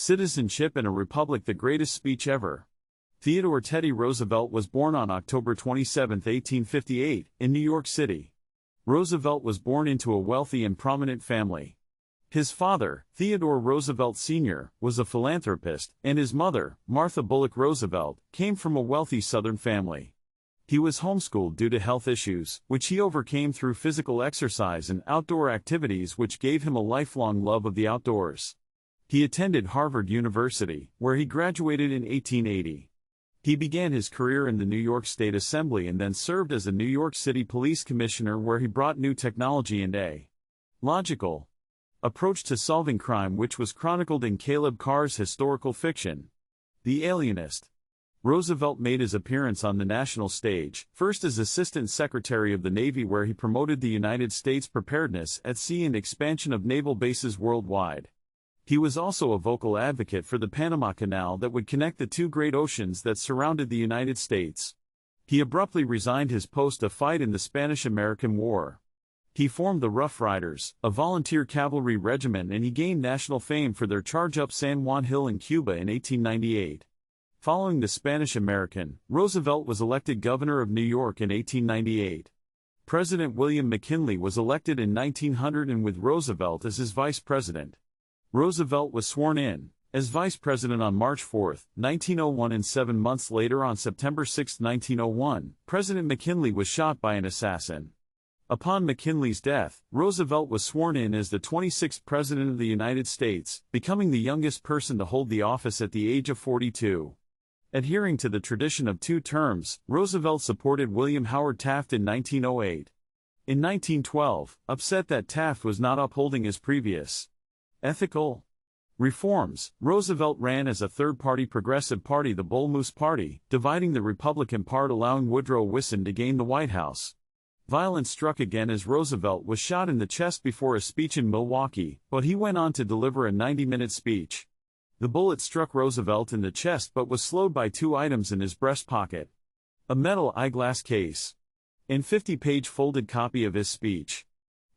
Citizenship and a Republic: The Greatest Speech Ever. Theodore Teddy Roosevelt was born on October 27, 1858, in New York City. Roosevelt was born into a wealthy and prominent family. His father, Theodore Roosevelt Sr., was a philanthropist, and his mother, Martha Bullock Roosevelt, came from a wealthy Southern family. He was homeschooled due to health issues, which he overcame through physical exercise and outdoor activities, which gave him a lifelong love of the outdoors. He attended Harvard University, where he graduated in 1880. He began his career in the New York State Assembly and then served as a New York City Police Commissioner, where he brought new technology and a logical approach to solving crime, which was chronicled in Caleb Carr's historical fiction, The Alienist. Roosevelt made his appearance on the national stage, first as Assistant Secretary of the Navy, where he promoted the United States' preparedness at sea and expansion of naval bases worldwide. He was also a vocal advocate for the Panama Canal that would connect the two great oceans that surrounded the United States. He abruptly resigned his post to fight in the Spanish-American War. He formed the Rough Riders, a volunteer cavalry regiment, and he gained national fame for their charge up San Juan Hill in Cuba in 1898. Following the Spanish-American, Roosevelt was elected governor of New York in 1898. President William McKinley was elected in 1900 and with Roosevelt as his vice president. Roosevelt was sworn in as vice president on March 4, 1901, and 7 months later, on September 6, 1901, President McKinley was shot by an assassin. Upon McKinley's death, Roosevelt was sworn in as the 26th President of the United States, becoming the youngest person to hold the office at the age of 42. Adhering to the tradition of 2 terms, Roosevelt supported William Howard Taft in 1908. In 1912, upset that Taft was not upholding his previous ethical reforms, Roosevelt ran as a third-party progressive party, the Bull Moose Party, dividing the Republican part, allowing Woodrow Wilson to gain the White House. Violence struck again as Roosevelt was shot in the chest before a speech in Milwaukee, but he went on to deliver a 90-minute speech. The bullet struck Roosevelt in the chest but was slowed by 2 items in his breast pocket: a metal eyeglass case and 50-page folded copy of his speech.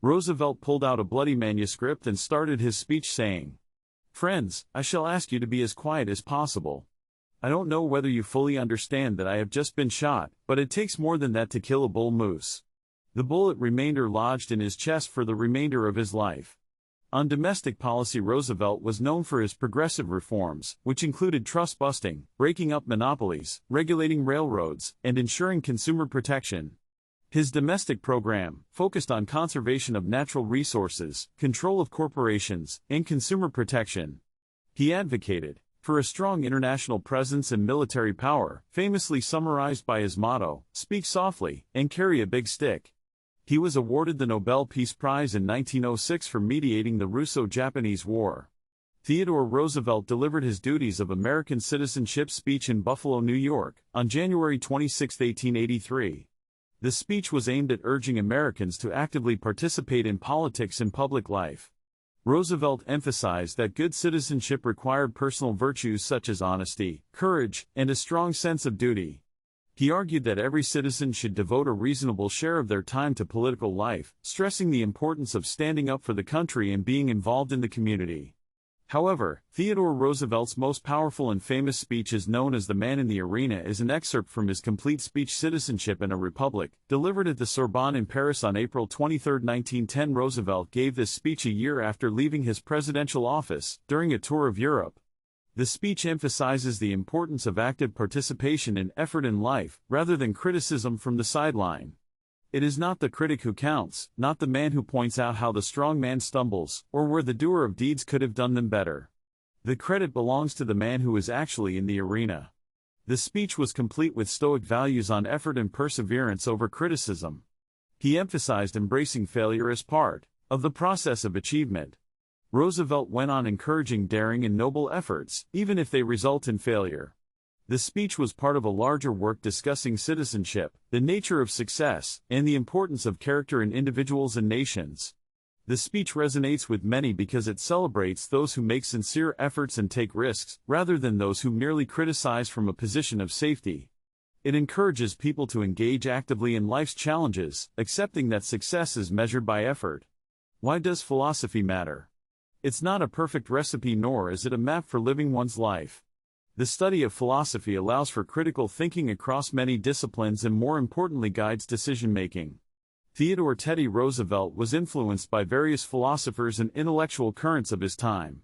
Roosevelt pulled out a bloody manuscript and started his speech saying, "Friends, I shall ask you to be as quiet as possible. I don't know whether you fully understand that I have just been shot, but it takes more than that to kill a bull moose." The bullet remained lodged in his chest for the remainder of his life. On domestic policy, Roosevelt was known for his progressive reforms, which included trust busting, breaking up monopolies, regulating railroads, and ensuring consumer protection. His domestic program focused on conservation of natural resources, control of corporations, and consumer protection. He advocated for a strong international presence and military power, famously summarized by his motto, "Speak softly, and carry a big stick." He was awarded the Nobel Peace Prize in 1906 for mediating the Russo-Japanese War. Theodore Roosevelt delivered his duties of American citizenship speech in Buffalo, New York, on January 26, 1883. The speech was aimed at urging Americans to actively participate in politics and public life. Roosevelt emphasized that good citizenship required personal virtues such as honesty, courage, and a strong sense of duty. He argued that every citizen should devote a reasonable share of their time to political life, stressing the importance of standing up for the country and being involved in the community. However, Theodore Roosevelt's most powerful and famous speech is known as "The Man in the Arena" is an excerpt from his complete speech Citizenship and a Republic, delivered at the Sorbonne in Paris on April 23, 1910. Roosevelt gave this speech a year after leaving his presidential office, during a tour of Europe. The speech emphasizes the importance of active participation and effort in life, rather than criticism from the sideline. It is not the critic who counts, not the man who points out how the strong man stumbles, or where the doer of deeds could have done them better. The credit belongs to the man who is actually in the arena. The speech was complete with stoic values on effort and perseverance over criticism. He emphasized embracing failure as part of the process of achievement. Roosevelt went on encouraging daring and noble efforts, even if they result in failure. The speech was part of a larger work discussing citizenship, the nature of success, and the importance of character in individuals and nations. The speech resonates with many because it celebrates those who make sincere efforts and take risks, rather than those who merely criticize from a position of safety. It encourages people to engage actively in life's challenges, accepting that success is measured by effort. Why does philosophy matter? It's not a perfect recipe, nor is it a map for living one's life. The study of philosophy allows for critical thinking across many disciplines and, more importantly, guides decision-making. Theodore Teddy Roosevelt was influenced by various philosophers and intellectual currents of his time.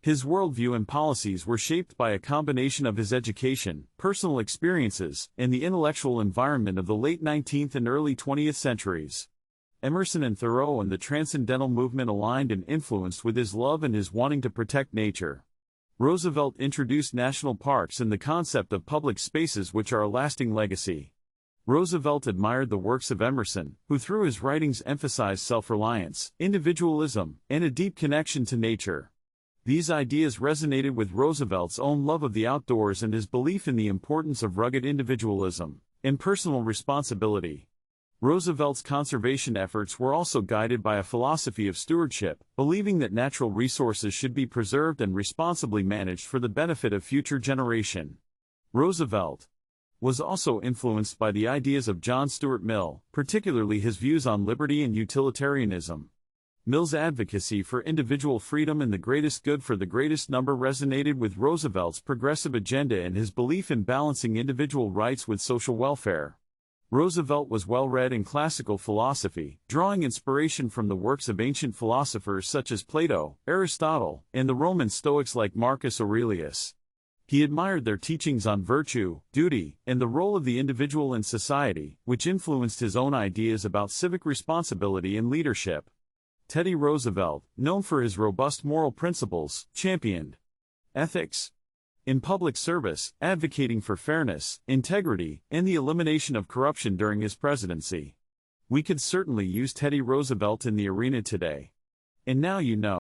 His worldview and policies were shaped by a combination of his education, personal experiences, and the intellectual environment of the late 19th and early 20th centuries. Emerson and Thoreau and the Transcendental movement aligned and influenced with his love and his wanting to protect nature. Roosevelt introduced national parks and the concept of public spaces, which are a lasting legacy. Roosevelt admired the works of Emerson, who through his writings emphasized self-reliance, individualism, and a deep connection to nature. These ideas resonated with Roosevelt's own love of the outdoors and his belief in the importance of rugged individualism and personal responsibility. Roosevelt's conservation efforts were also guided by a philosophy of stewardship, believing that natural resources should be preserved and responsibly managed for the benefit of future generations. Roosevelt was also influenced by the ideas of John Stuart Mill, particularly his views on liberty and utilitarianism. Mill's advocacy for individual freedom and the greatest good for the greatest number resonated with Roosevelt's progressive agenda and his belief in balancing individual rights with social welfare. Roosevelt was well-read in classical philosophy, drawing inspiration from the works of ancient philosophers such as Plato, Aristotle, and the Roman Stoics like Marcus Aurelius. He admired their teachings on virtue, duty, and the role of the individual in society, which influenced his own ideas about civic responsibility and leadership. Teddy Roosevelt, known for his robust moral principles, championed ethics in public service, advocating for fairness, integrity, and the elimination of corruption during his presidency. We could certainly use Teddy Roosevelt in the arena today. And now you know.